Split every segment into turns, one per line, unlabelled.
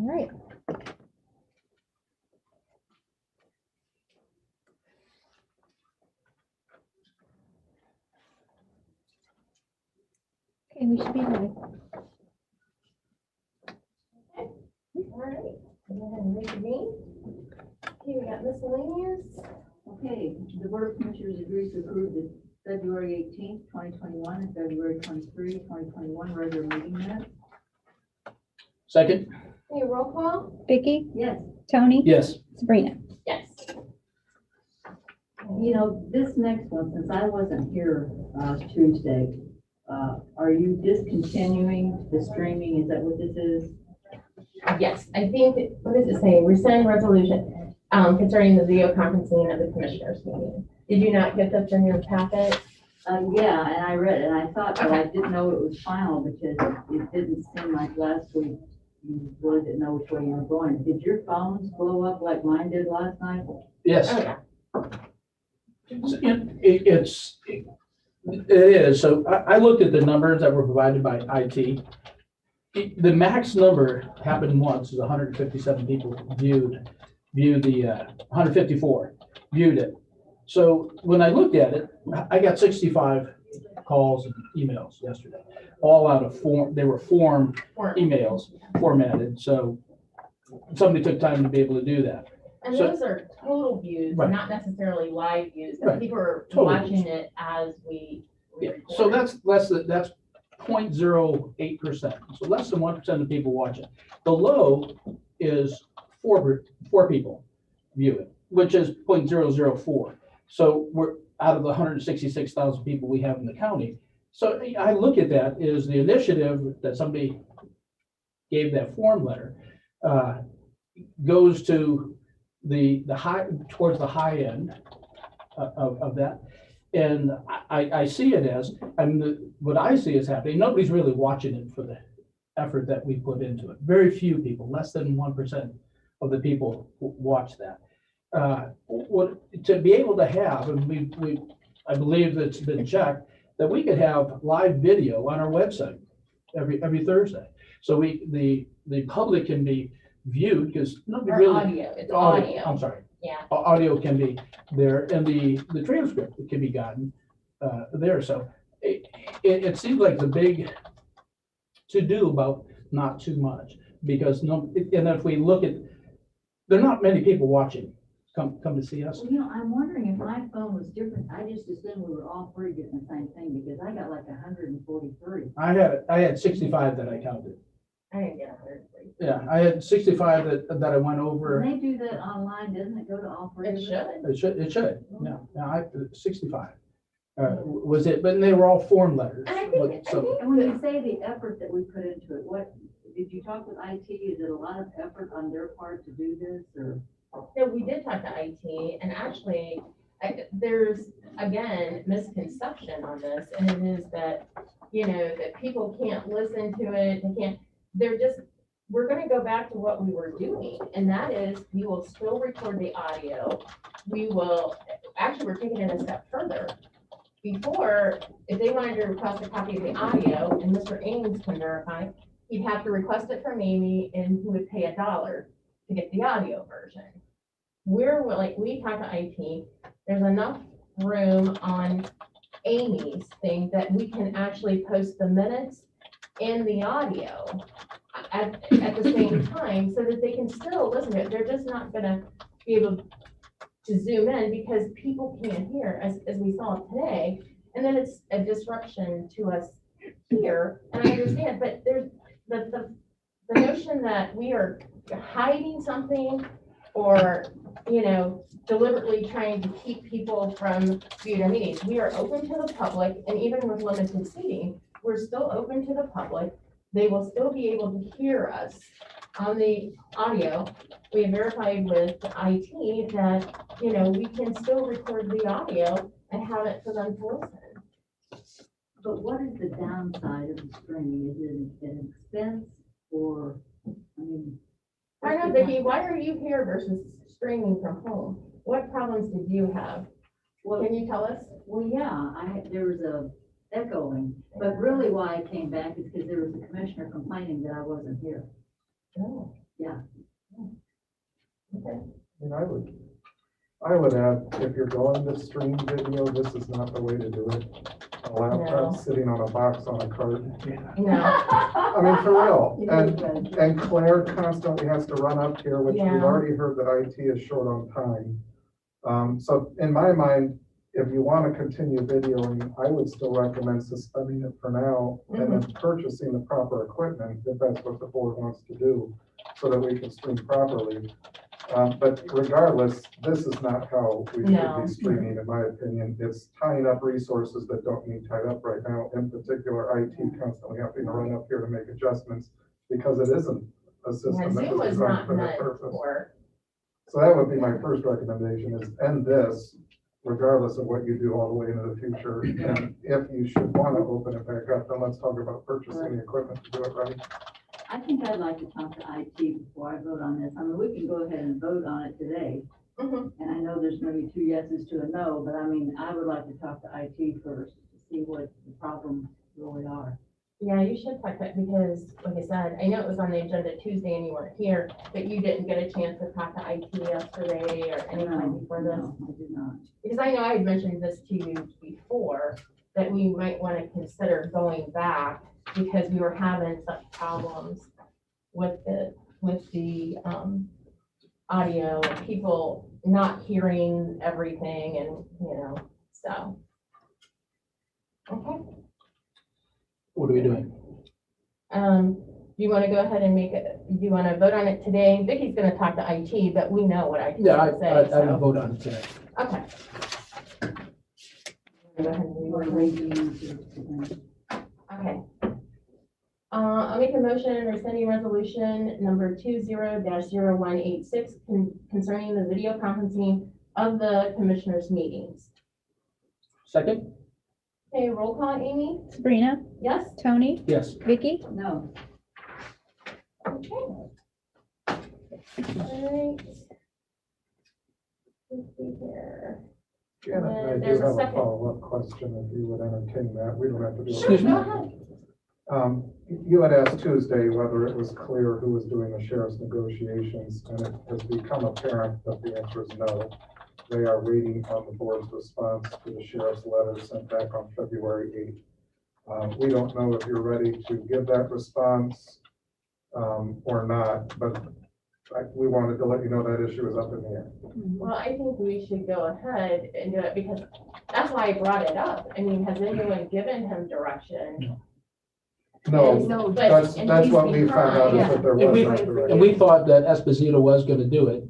right. Okay, we should be live.
All right, go ahead and reconvene. Okay, we got miscellaneous.
Okay, the Board of Commissioners agrees to approve the February 18th, 2021 and February 23, 2021 regular meeting minutes.
Second?
Okay, roll call.
Vicky,
Yes,
Tony,
Yes.
Sabrina.
Yes.
you know, this next one, since I wasn't here Tuesday, are you discontinuing the streaming? Is that what this is?
Yes, I think, what does it say? Rescind resolution concerning the video conferencing of the commissioners meeting. Did you not get this in your packet?
Yeah, and I read it, and I thought, but I didn't know it was final because it didn't seem like last week you really didn't know which way you were going. Did your phones blow up like mine did last night?
Yes.
Oh, yeah.
It is. So I looked at the numbers that were provided by IT. The max number happened once, is 157 people viewed the 154 viewed it. So when I looked at it, I got 65 calls and emails yesterday, all out of form. They were form emails formatted. So somebody took time to be able to do that.
And
So-
those are total views,
Right.
not necessarily live views.
Right.
People are
Total
watching
views.
it as we
Yeah,
record.
so that's 0.08%. So less than 1% of people watch it. The low is four people view it, which is 0.004. So we're out of the 166,000 people we have in the county. So I look at that as the initiative that somebody gave that form letter goes to the high, towards the high end of that. And I see it as, what I see is happening, nobody's really watching it for the effort that we put into it. Very few people, less than 1% of the people watch that. To be able to have, and I believe that's been checked, that we could have live video on our website every Thursday. So the public can be viewed, because nobody
Or
really.
audio, it's audio.
I'm sorry.
Yeah.
Audio can be there, and the transcript can be gotten there. So it seems like the big to do about not too much, because and if we look at, there are not many people watching come to see us.
Well, you know, I'm wondering if my phone was different. I just assumed we were all three getting the same thing because I got like 143.
I had 65 that I counted.
I didn't get 103.
Yeah, I had 65 that I went over.
When they do that online, doesn't it go to all three?
It
of us?
should.
It should. Yeah, I 65 was it, but they were all form letters.
And I think
So
And when you say the effort that we put into it, what, did you talk with IT? Is it a lot of effort on their part to do this, or?
No, we did talk to IT, and actually, there's, again, misconception on this, and it is that, that people can't listen to it, we're gonna go back to what we were doing, and that is, we will still record the audio. We're taking it a step further. Before, if they wanted to request a copy of the audio, and Mr. Ames can verify, he'd have to request it from Amy, and he would pay $1 to get the audio version. We're willing, we talked to IT, there's enough room on Amy's thing that we can actually post the minutes and the audio at the same time, so that they can still listen to it. They're just not gonna be able to zoom in because people can't hear, as we saw today. And then it's a disruption to us here, and I understand, but there's the notion that we are hiding something or, deliberately trying to keep people from viewing our meetings. We are open to the public, and even with limited seating, we're still open to the public. They will still be able to hear us on the audio. We have verified with IT that, we can still record the audio and have it for them to listen.
But what is the downside of the streaming? Is it an expense or, I mean?
I don't know, Vicki, why are you here versus streaming from home? What problems did you have?
Well,
Can you tell us?
well, yeah, there was a echoing, but really why I came back is because there was a commissioner complaining that I wasn't here.
Oh.
Yeah.
Okay.
And I would add, if you're going to stream video, this is not the way to do it. A laptop
No.
sitting on a box on a cart.
No,
I mean, for real.
It
And,
is bad.
and Claire constantly has to run up here, which we've
Yeah.
already heard that IT is short on time. So in my mind, if you want to continue videoing, I would still recommend suspending it for now and then purchasing the proper equipment, if that's what the board wants to do, so that we can stream properly. But regardless, this is not how we should
No.
be streaming, in my opinion. It's tying up resources that don't need tied up right now. In particular, IT constantly having to run up here to make adjustments because it isn't a
yeah,
system that
Zoom
was
was
designed
not
for that
meant
purpose.
for,
So that would be my first recommendation, is end this, regardless of what you do all the way into the future. And if you should want to open it back up, then let's talk about purchasing the equipment to do it right.
I think I'd like to talk to IT before I vote on this. I mean, we can go ahead and vote on it today.
Mhm.
And I know there's maybe 2 yeses to a no, but I mean, I would like to talk to IT first to see what the problems really are.
Yeah, you should talk that because, like I said, I know it was on the agenda Tuesday and you weren't here, but you didn't get a chance to talk to IT yesterday or anytime before this.
No, I did not.
Because I know I had mentioned this to you before, that we might want to consider going back because we were having such problems with the audio and people not hearing everything and, so. Okay.
What are we doing?
Do you want to go ahead and do you want to vote on it today? Vicky's going to talk to IT, but we know what IT
Yeah,
is
I
saying,
would
so.
vote on it today.
Okay. Go ahead and
We
read
were
it.
waiting to.
Okay. I'll make a motion rescinding resolution number 20-0186 concerning the video conferencing of the commissioners' meetings.
Second?
Okay, roll call, Amy?
Sabrina,
Yes?
Tony,
Yes.
Vicky,
No,
Okay. Alright. Let's see here.
Janet, I do
There's a
have a
second.
follow-up question, if you would entertain that. We don't have to do it.
Excuse me?
Go ahead.
You had asked Tuesday whether it was clear who was doing the sheriff's negotiations, and it has become apparent that the answer is no. They are waiting on the board's response to the sheriff's letter sent back on February 8th. We don't know if you're ready to give that response or not, but we wanted to let you know that issue is up in the air.
Well, I think we should go ahead and do it because that's why I brought it up. I mean, has anyone given him direction?
No,
But-
that's
and
that's
he's
what we found out, is
behind.
that there
And
was
we-
no
And
direction.
we thought that Esposito was gonna do it,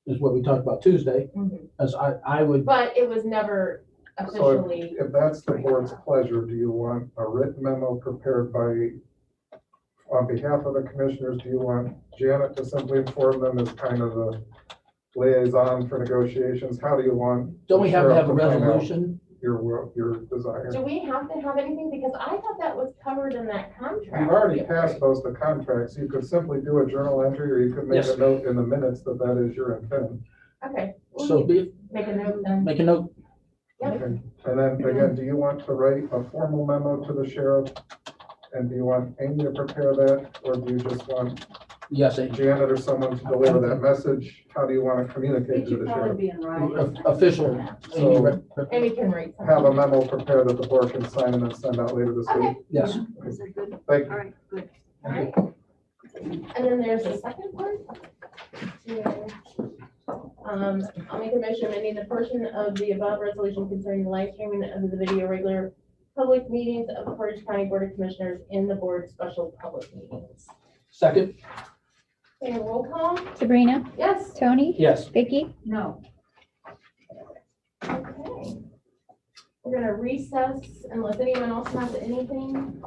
is what we talked about Tuesday,
Mhm.
as I would,
But it was never
So
officially,
if that's the board's pleasure, do you want a written memo prepared on behalf of the commissioners? Do you want Janet to simply inform them as kind of the liaison for negotiations? How do you want?
don't we have to have a
the sheriff plan out
resolution?
Your desire?
do we have to have anything? Because I thought that was covered in that contract.
You've already passed most of the contracts. You could simply do a journal entry, or you could make
Yes.
a note in the minutes that that is your intent.
Okay. we'll
So be, it.
Make a note then.
make a note.
Yep.
Okay. And then again, do you want to write a formal memo to the sheriff? And do you want Amy to prepare that, or do you just want
Yes, a
Janet or someone to deliver that message? How do you want to communicate
it
to
should
the
probably
sheriff?
be in writing.
official.
So-
And we can write
Have a
something.
memo prepared that the board can sign and then send out later this week.
Okay.
Yes.
Is that good?
Thank
All
you.
right, good.
All right. And then there's a second part. Yeah. I'll make a motion amending the portion of the above resolution concerning the live streaming of the video regular public meetings of the Portage County Board of Commissioners in the board special public meetings.
Second?
Okay, roll call.
Sabrina,
Yes.
Tony,
Yes.
Vicky,
No,
Okay. We're gonna recess unless anyone else has anything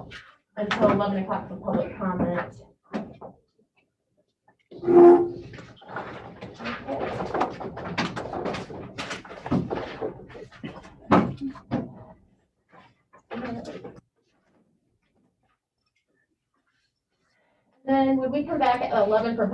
until 11 o'clock for public comment. Then when we come back at 11 for